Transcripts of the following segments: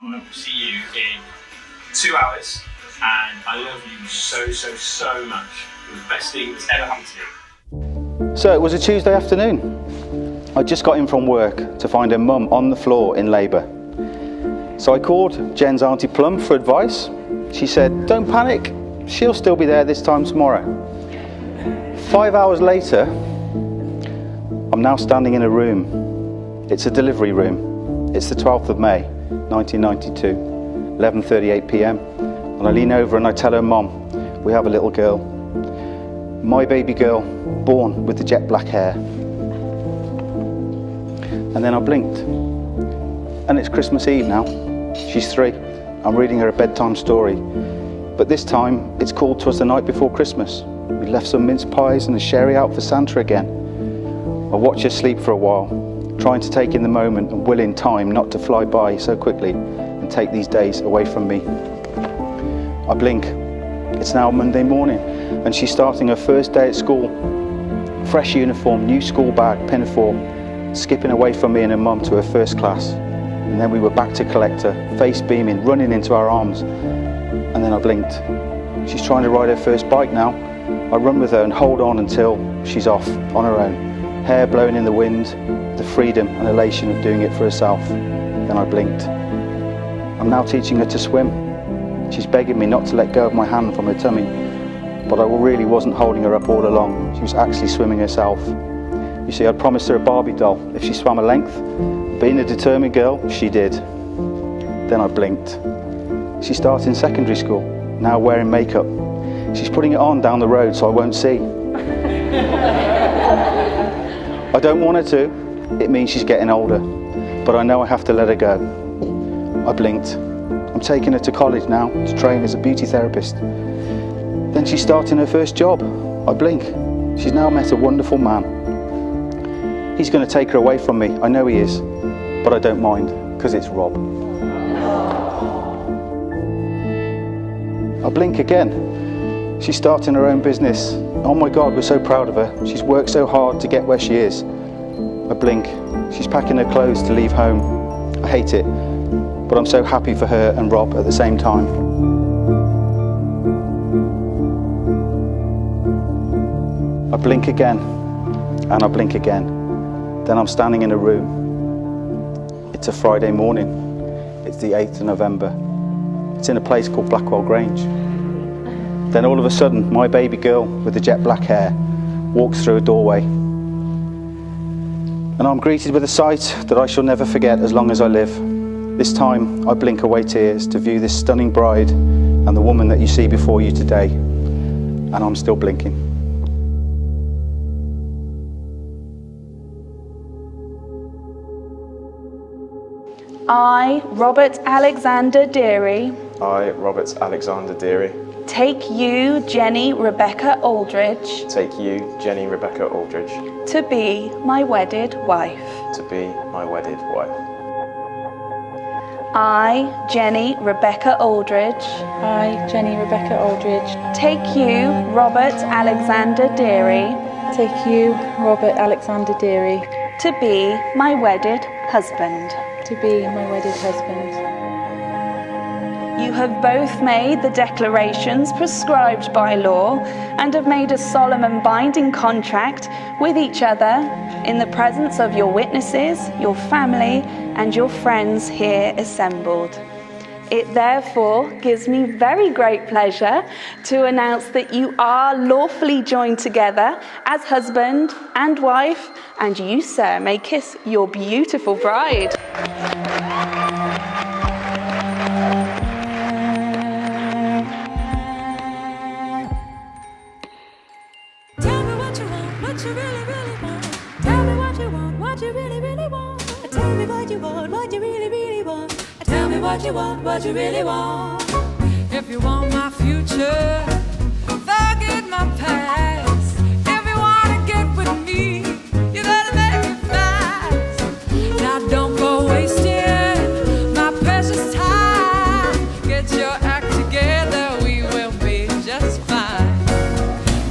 I will see you in 2 hours, and I love you so, so, so much. You're the best thing that's ever happened to me. So it was a Tuesday afternoon. I just got in from work to find her mum on the floor in labour. So I called Jen's Auntie Plum for advice. She said, don't panic, she'll still be there this time tomorrow. 5 hours later, I'm now standing in a room. It's a delivery room. It's the 12th of May, 1992, 11:38 p.m. And I lean over and I tell her mum, we have a little girl. My baby girl, born with the jet black hair. And then I blinked. And it's Christmas Eve now. She's 3. I'm reading her a bedtime story. But this time, it's called 'Twas the Night Before Christmas. We left some mince pies and a sherry out for Santa again. I watch her sleep for a while, trying to take in the moment and willing time not to fly by so quickly and take these days away from me. I blink. It's now Monday morning, and she's starting her first day at school. Fresh uniform, new school bag, pinafore, skipping away from me and her mum to her first class. And then we were back to collect her, face beaming, running into our arms. And then I blinked. She's trying to ride her first bike now. I run with her and hold on until she's off, on her own. Hair blowing in the wind, the freedom and elation of doing it for herself. Then I blinked. I'm now teaching her to swim. She's begging me not to let go of my hand from her tummy. But I really wasn't holding her up all along. She was actually swimming herself. You see, I'd promised her a Barbie doll if she swam a length. Being a determined girl, she did. Then I blinked. She's starting secondary school, now wearing makeup. She's putting it on down the road so I won't see. I don't want her to. It means she's getting older. But I know I have to let her go. I blinked. I'm taking her to college now to train as a beauty therapist. Then she's starting her first job. I blink. She's now met a wonderful man. He's going to take her away from me. I know he is. But I don't mind, because it's Rob. I blink again. She's starting her own business. Oh my God, we're so proud of her. She's worked so hard to get where she is. I blink. She's packing her clothes to leave home. I hate it, but I'm so happy for her and Rob at the same time. I blink again, and I blink again. Then I'm standing in a room. It's a Friday morning. It's the 8th of November. It's in a place called Blackwell, Grange. Then all of a sudden, my baby girl with the jet black hair walks through a doorway. And I'm greeted with a sight that I shall never forget as long as I live. This time, I blink away tears to view this stunning bride and the woman that you see before you today. And I'm still blinking. I, Robert Alexander Deary, I, Robert Alexander Deary, take you, Jenny Rebecca Aldridge, take you, Jenny Rebecca Aldridge, to be my wedded wife. to be my wedded wife. I, Jenny Rebecca Aldridge, I, Jenny Rebecca Aldridge, take you, Robert Alexander Deary, take you, Robert Alexander Deary, to be my wedded husband. to be my wedded husband. You have both made the declarations prescribed by law and have made a solemn and binding contract with each other in the presence of your witnesses, your family, and your friends here assembled. It therefore gives me very great pleasure to announce that you are lawfully joined together as husband and wife, and you, sir, may kiss your beautiful bride. Tell me what you want, what you really, really want. Tell me what you want, what you really, really want. Tell me what you want, what you really, really want. Tell me what you want, what you really want. If you want my future, forget my past. If you wanna get with me, you gotta make it fast. Now don't go wasting my precious time. Get your act together, we will be just fine.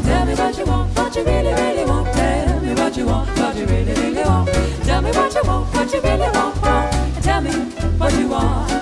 Tell me what you want, what you really, really want. Tell me what you want, what you really, really want. Tell me what you want, what you really want. Tell me what you want.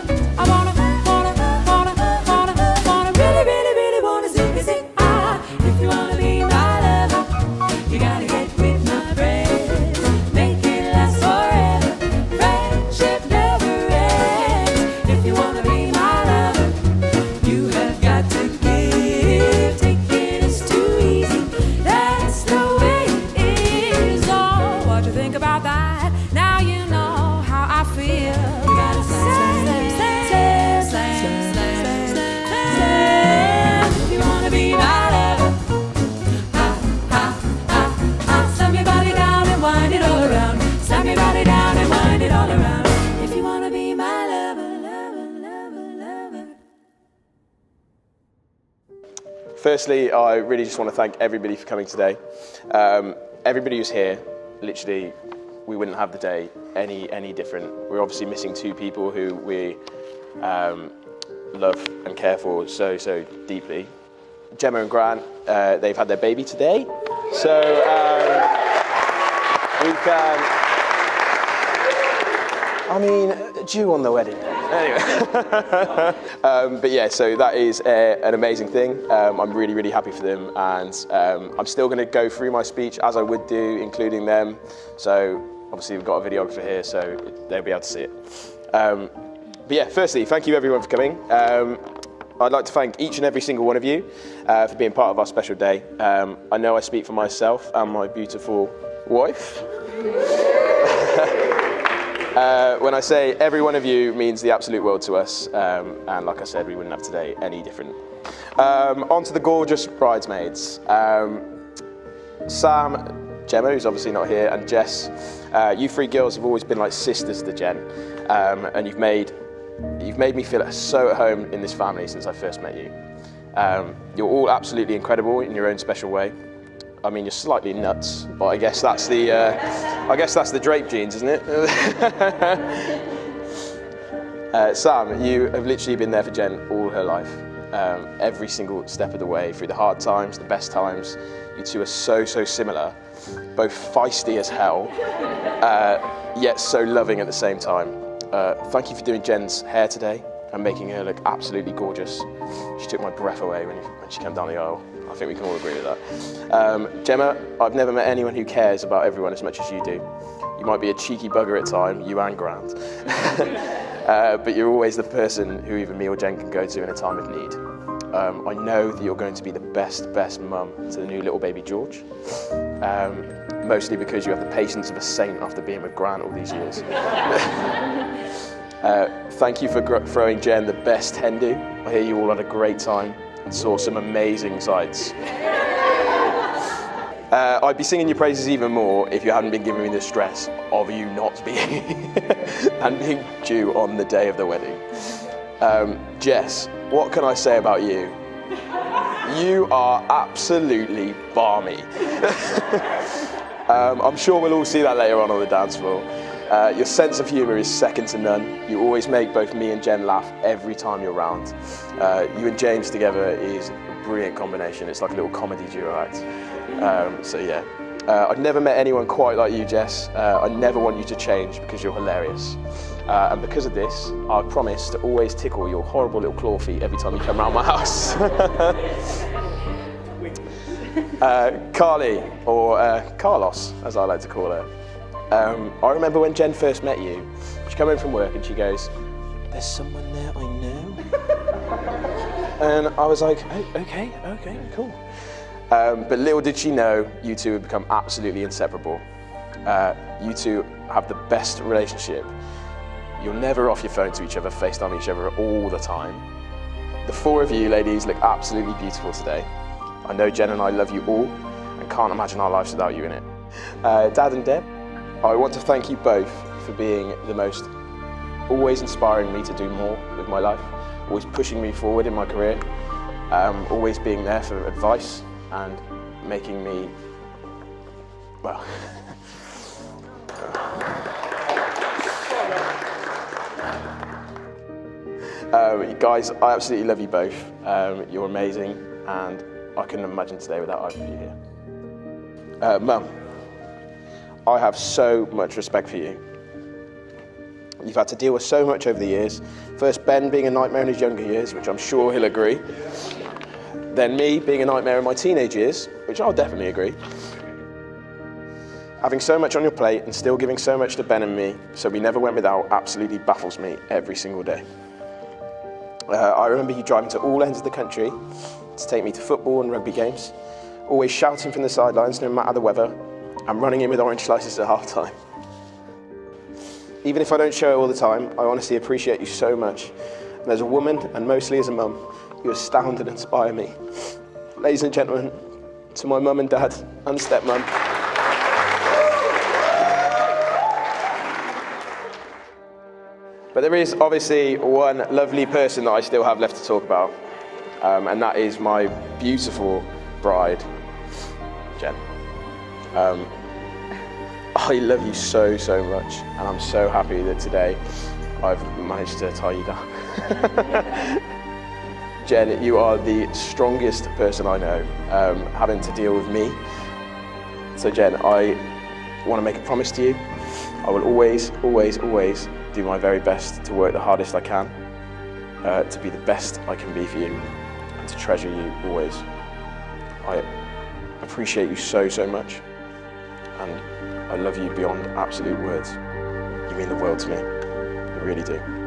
Firstly, I really just want to thank everybody for coming today. Everybody who's here, literally, we wouldn't have the day any different. We're obviously missing two people who we love and care for so deeply. Gemma and Grant, they've had their baby today, so we can, due on the wedding day. Anyway, but yeah, so that is an amazing thing. I'm really happy for them, and I'm still going to go through my speech as I would do, including them. So obviously we've got a videographer here, so they'll be able to see it. But yeah, firstly, thank you everyone for coming. I'd like to thank each and every single one of you for being part of our special day. I know I speak for myself and my beautiful wife. When I say every one of you means the absolute world to us, and like I said, we wouldn't have today any different. On to the gorgeous bridesmaids. Sam, Gemma, who's obviously not here, and Jess, you three girls have always been like sisters to Jen, and you've made me feel so at home in this family since I first met you. You're all absolutely incredible in your own special way. I mean, you're slightly nuts, but I guess that's the Drape genes, isn't it? Sam, you have literally been there for Jen all her life, every single step of the way, through the hard times, the best times. You two are so similar, both feisty as hell, yet so loving at the same time. Thank you for doing Jen's hair today and making her look absolutely gorgeous. She took my breath away when she came down the aisle. I think we can all agree with that. Gemma, I've never met anyone who cares about everyone as much as you do. You might be a cheeky bugger at times, you and Grant, but you're always the person who either me or Jen can go to in a time of need. I know that you're going to be the best mum to the new little baby George, mostly because you have the patience of a saint after being with Grant all these years. Thank you for throwing Jen the best hen do. I hear you all had a great time and saw some amazing sights. I'd be singing your praises even more if you hadn't been giving me the stress of you not being and being due on the day of the wedding. Jess, what can I say about you? You are absolutely balmy. I'm sure we'll all see that later on the dance floor. Your sense of humour is second to none. You always make both me and Jen laugh every time you're around. You and James together is a brilliant combination. It's like a little comedy duo act. So yeah, I've never met anyone quite like you, Jess. I never want you to change because you're hilarious. And because of this, I promise to always tickle your horrible little claw feet every time you come around my house. Carly, or Carlos, as I like to call her. I remember when Jen first met you, she came in from work and she goes, "There's someone there I know." And I was like, oh, okay, cool. But little did she know, you two would become absolutely inseparable. You two have the best relationship. You're never off your phone to each other, FaceTime each other all the time. The four of you ladies look absolutely beautiful today. I know Jen and I love you all and can't imagine our lives without you in it. Dad and Deb, I want to thank you both for being the most, always inspiring me to do more with my life, always pushing me forward in my career, always being there for advice and making me, well, guys, I absolutely love you both. You're amazing, and I couldn't imagine today without either of you here. Mum, I have so much respect for you. You've had to deal with so much over the years. First Ben being a nightmare in his younger years, which I'm sure he'll agree. Then me being a nightmare in my teenage years, which I'll definitely agree. Having so much on your plate and still giving so much to Ben and me, so we never went without, absolutely baffles me every single day. I remember you driving to all ends of the country to take me to football and rugby games, always shouting from the sidelines no matter the weather, and running in with orange slices at half time. Even if I don't show it all the time, I honestly appreciate you so much. And as a woman, and mostly as a mum, you astound and inspire me. Ladies and gentlemen, to my mum and dad and stepmum, but there is obviously one lovely person that I still have left to talk about. and that is my beautiful bride, Jen. I love you so, so much, and I'm so happy that today I've managed to tie you down. Jen, you are the strongest person I know, having to deal with me. So Jen, I want to make a promise to you. I will always, always, always do my very best to work the hardest I can, to be the best I can be for you, and to treasure you always. I appreciate you so, so much, and I love you beyond absolute words. You mean the world to me, you really do.